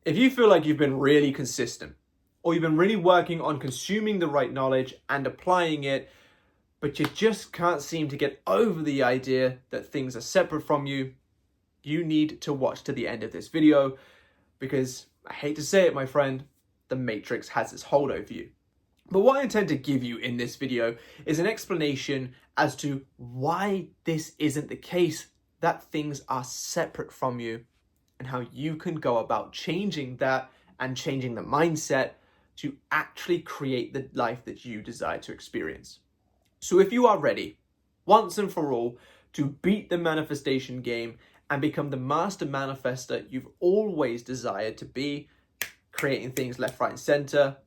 If you feel like you've been really consistent, or you've been really working on consuming the right knowledge and applying it, but you just can't seem to get over the idea that things are separate from you, you need to watch to the end of this video, because I hate to say it, my friend, the Matrix has its hold over you. But what I intend to give you in this video is an explanation as to why this isn't the case, that things are separate from you, and how you can go about changing that and changing the mindset to actually create the life that you desire to experience. So if you are ready, once and for all, to beat the manifestation game and become the master manifester you've always desired to be, creating things left, right, and center,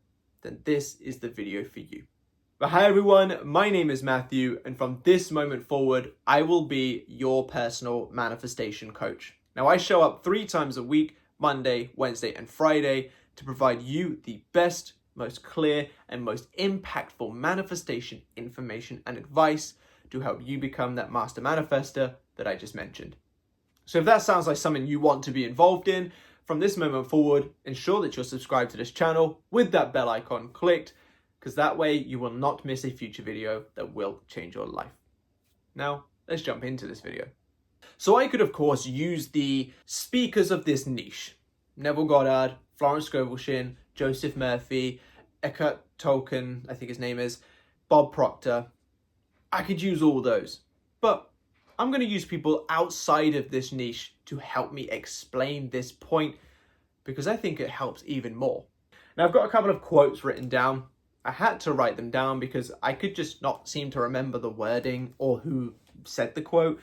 then this is the video for you. But hi everyone, my name is Matthew, and from this moment forward, I will be your personal manifestation coach. Now I show up 3 times a week, Monday, Wednesday, and Friday, to provide you the best, most clear, and most impactful manifestation information and advice to help you become that master manifester that I just mentioned. So if that sounds like something you want to be involved in, from this moment forward, ensure that you're subscribed to this channel with that bell icon clicked, because that way you will not miss a future video that will change your life. Now, let's jump into this video. So I could, of course, use the speakers of this niche: Neville Goddard, Florence Scovel, Joseph Murphy, Eckhart Tolle, I think his name is, Bob Proctor. I could use all those, but I'm going to use people outside of this niche to help me explain this point, because I think it helps even more. Now, I've got a couple of quotes written down. I had to write them down because I could just not seem to remember the wording or who said the quote,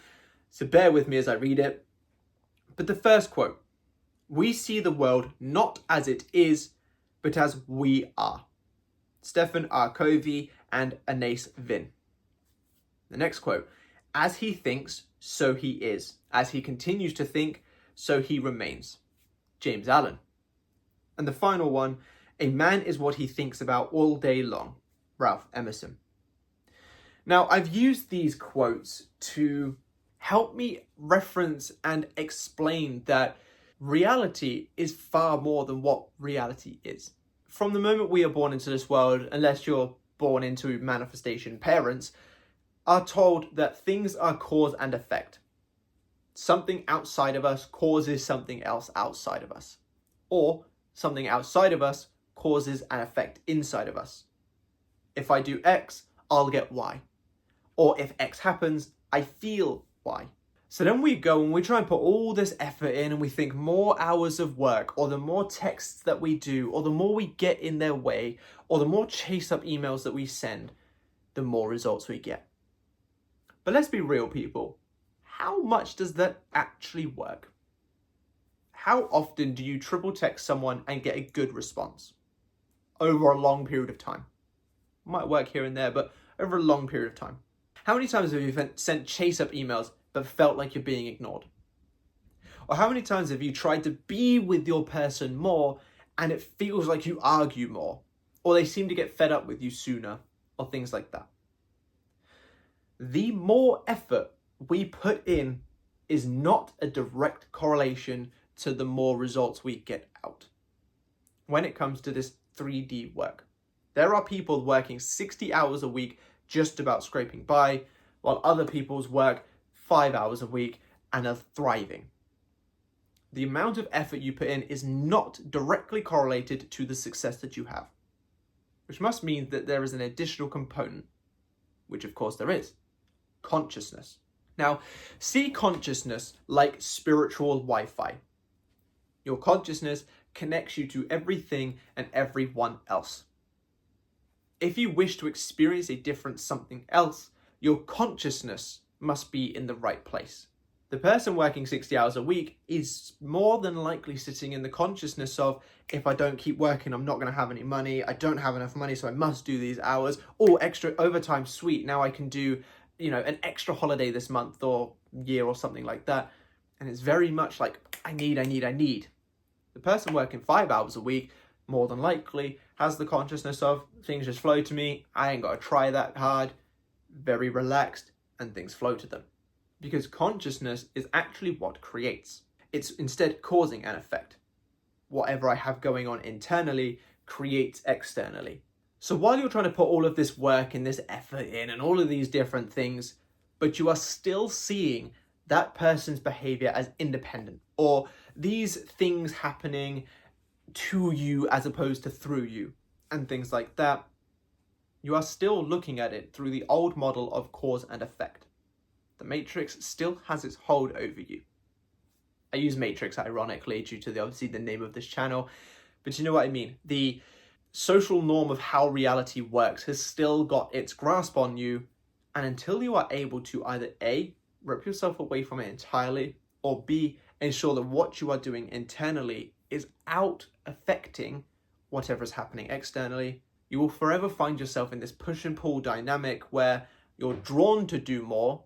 so bear with me as I read it. But the first quote: "We see the world not as it is, but as we are." Stephen R. Covey and Anais Vin. The next quote: "As he thinks, so he is. As he continues to think, so he remains." James Allen. And the final one: "A man is what he thinks about all day long." Ralph Emerson. Now, I've used these quotes to help me reference and explain that reality is far more than what reality is. From the moment we are born into this world, unless you're born into manifestation parents, are told that things are cause and effect. Something outside of us causes something else outside of us, or something outside of us causes an effect inside of us. If I do X, I'll get Y. Or if X happens, I feel Y. So then we go and we try and put all this effort in, and we think more hours of work, or the more texts that we do, or the more we get in their way, or the more chase up emails that we send, the more results we get. But let's be real, people. How much does that actually work? How often do you triple text someone and get a good response? Over a long period of time. Might work here and there, but over a long period of time. How many times have you sent chase-up emails but felt like you're being ignored? Or how many times have you tried to be with your person more and it feels like you argue more, or they seem to get fed up with you sooner, or things like that? The more effort we put in is not a direct correlation to the more results we get out. When it comes to this 3D work, there are people working 60 hours a week just about scraping by, while other people's work 5 hours a week and are thriving. The amount of effort you put in is not directly correlated to the success that you have, which must mean that there is an additional component, which of course there is: consciousness. Now, see consciousness like spiritual Wi-Fi. Your consciousness connects you to everything and everyone else. If you wish to experience a different something else, your consciousness must be in the right place. The person working 60 hours a week is more than likely sitting in the consciousness of, if I don't keep working, I'm not going to have any money. I don't have enough money, so I must do these hours. Oh, extra overtime, sweet. Now I can do, an extra holiday this month or year or something like that. And it's very much like, I need. The person working 5 hours a week more than likely has the consciousness of, things just flow to me. I ain't got to try that hard. Very relaxed, and things flow to them. Because consciousness is actually what creates. It's instead causing an effect. whatever I have going on internally creates externally. So while you're trying to put all of this work and this effort in and all of these different things, but you are still seeing that person's behavior as independent, or these things happening to you as opposed to through you, and things like that, you are still looking at it through the old model of cause and effect. The matrix still has its hold over you. I use matrix ironically due to obviously the name of this channel, but you know what I mean. The social norm of how reality works has still got its grasp on you, and until you are able to either A, rip yourself away from it entirely, or B, ensure that what you are doing internally is out affecting whatever is happening externally, you will forever find yourself in this push and pull dynamic where you're drawn to do more,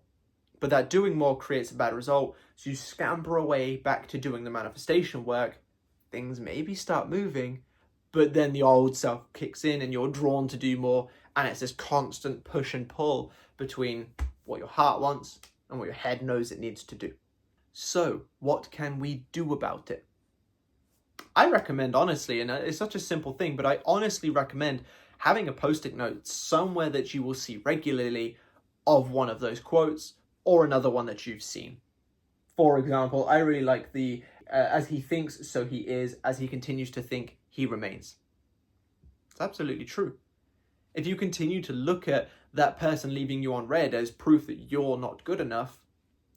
but that doing more creates a bad result, so you scamper away back to doing the manifestation work. Things maybe start moving, but then the old self kicks in and you're drawn to do more, and it's this constant push and pull between what your heart wants and what your head knows it needs to do. So what can we do about it? I recommend, honestly, and it's such a simple thing, but I honestly recommend having a post-it note somewhere that you will see regularly of one of those quotes or another one that you've seen. For example, I really like the as he thinks, so he is. As he continues to think, he remains. It's absolutely true. If you continue to look at that person leaving you on red as proof that you're not good enough,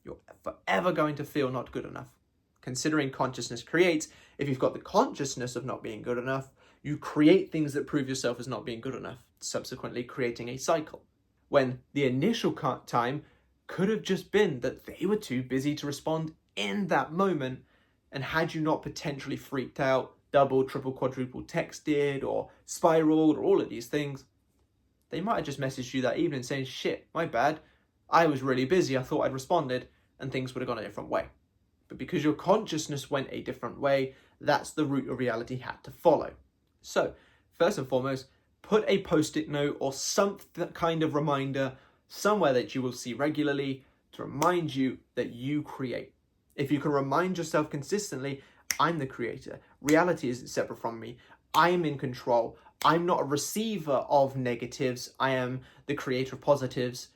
you're forever going to feel not good enough. Considering consciousness creates, if you've got the consciousness of not being good enough, you create things that prove yourself as not being good enough, subsequently creating a cycle. When the initial time could have just been that they were too busy to respond in that moment, and had you not potentially freaked out, double, triple, quadruple texted or spiraled or all of these things, they might have just messaged you that evening saying, shit, my bad, I was really busy, I thought I'd responded, and things would have gone a different way. But because your consciousness went a different way, that's the route your reality had to follow. So, first and foremost, put a post-it note or some kind of reminder somewhere that you will see regularly to remind you that you create. If you can remind yourself consistently, I'm the creator. Reality isn't separate from me. I am in control. I'm not a receiver of negatives. I am the creator of positives.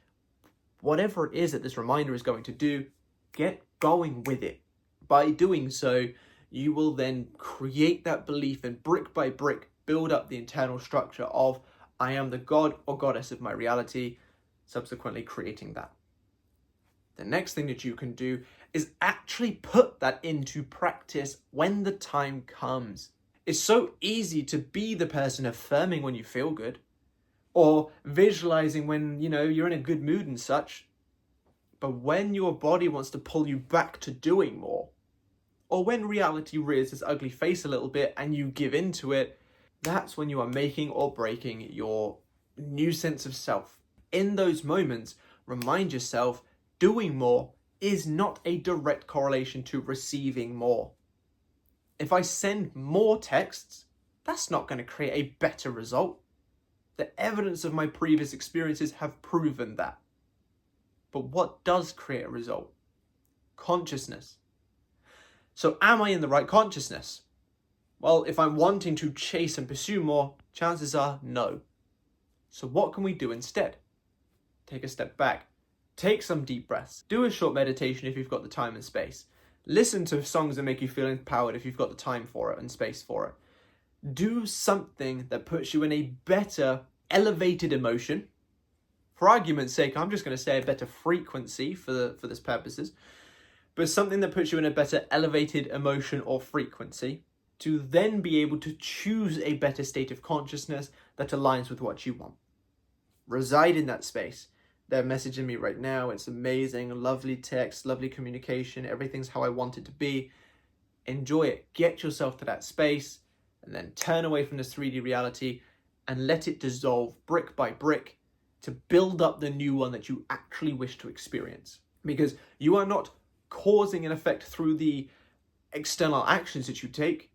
Whatever it is that this reminder is going to do, get going with it. By doing so, you will then create that belief and brick by brick build up the internal structure of I am the god or goddess of my reality, subsequently creating that. The next thing that you can do is actually put that into practice when the time comes. It's so easy to be the person affirming when you feel good, or visualizing when, you're in a good mood and such. But when your body wants to pull you back to doing more, or when reality rears its ugly face a little bit and you give into it, that's when you are making or breaking your new sense of self. In those moments, remind yourself doing more is not a direct correlation to receiving more. If I send more texts, that's not going to create a better result. The evidence of my previous experiences have proven that. But what does create a result? Consciousness. So am I in the right consciousness? Well, if I'm wanting to chase and pursue more, chances are no. So what can we do instead? Take a step back. Take some deep breaths. Do a short meditation if you've got the time and space. Listen to songs that make you feel empowered if you've got the time for it and space for it. Do something that puts you in a better, elevated emotion. For argument's sake, I'm just going to say a better frequency for this purposes, but something that puts you in a better elevated emotion or frequency to then be able to choose a better state of consciousness that aligns with what you want. Reside in that space. They're messaging me right now. It's amazing, lovely text, lovely communication. Everything's how I want it to be. Enjoy it. Get yourself to that space and then turn away from this 3D reality and let it dissolve brick by brick to build up the new one that you actually wish to experience. Because you are not causing an effect through the external actions that you take,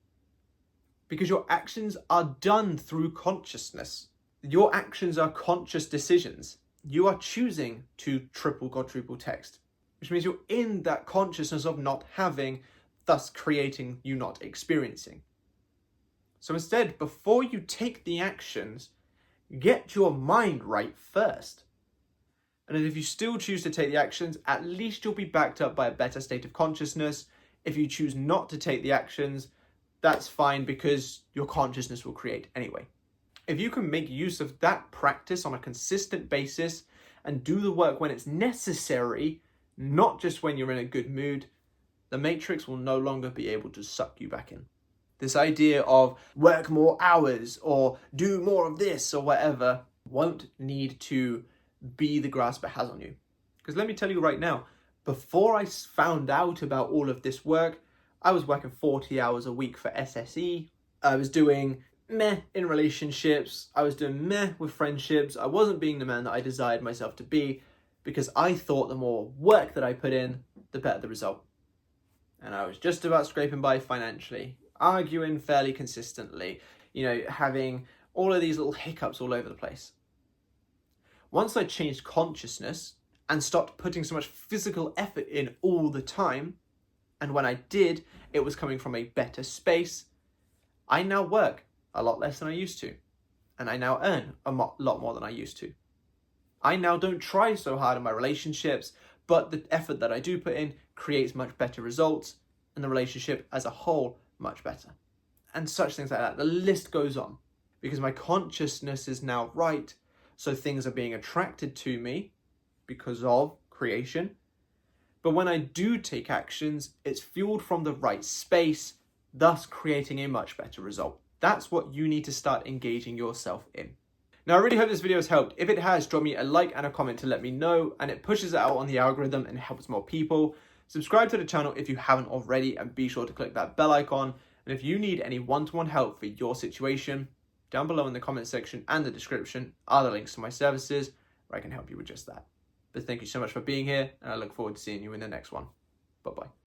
because your actions are done through consciousness. Your actions are conscious decisions. You are choosing to triple, quadruple text, which means you're in that consciousness of not having, thus creating you not experiencing. So instead, before you take the actions, get your mind right first. And if you still choose to take the actions, at least you'll be backed up by a better state of consciousness. If you choose not to take the actions, that's fine because your consciousness will create anyway. If you can make use of that practice on a consistent basis and do the work when it's necessary, not just when you're in a good mood, the matrix will no longer be able to suck you back in. This idea of work more hours or do more of this or whatever won't need to be the grasp it has on you. Because let me tell you right now, before I found out about all of this work, I was working 40 hours a week for SSE. I was doing meh in relationships. I was doing meh with friendships. I wasn't being the man that I desired myself to be because I thought the more work that I put in, the better the result. And I was just about scraping by financially, arguing fairly consistently, having all of these little hiccups all over the place. Once I changed consciousness and stopped putting so much physical effort in all the time, and when I did, it was coming from a better space, I now work a lot less than I used to. And I now earn a lot more than I used to. I now don't try so hard in my relationships, but the effort that I do put in creates much better results, and the relationship as a whole much better. And such things like that. The list goes on. Because my consciousness is now right, so things are being attracted to me because of creation. But when I do take actions, it's fueled from the right space, thus creating a much better result. That's what you need to start engaging yourself in. Now, I really hope this video has helped. If it has, drop me a like and a comment to let me know, and it pushes it out on the algorithm and helps more people. Subscribe to the channel if you haven't already, and be sure to click that bell icon. And if you need any one-to-one help for your situation, down below in the comment section and the description are the links to my services where I can help you with just that. But thank you so much for being here, and I look forward to seeing you in the next one.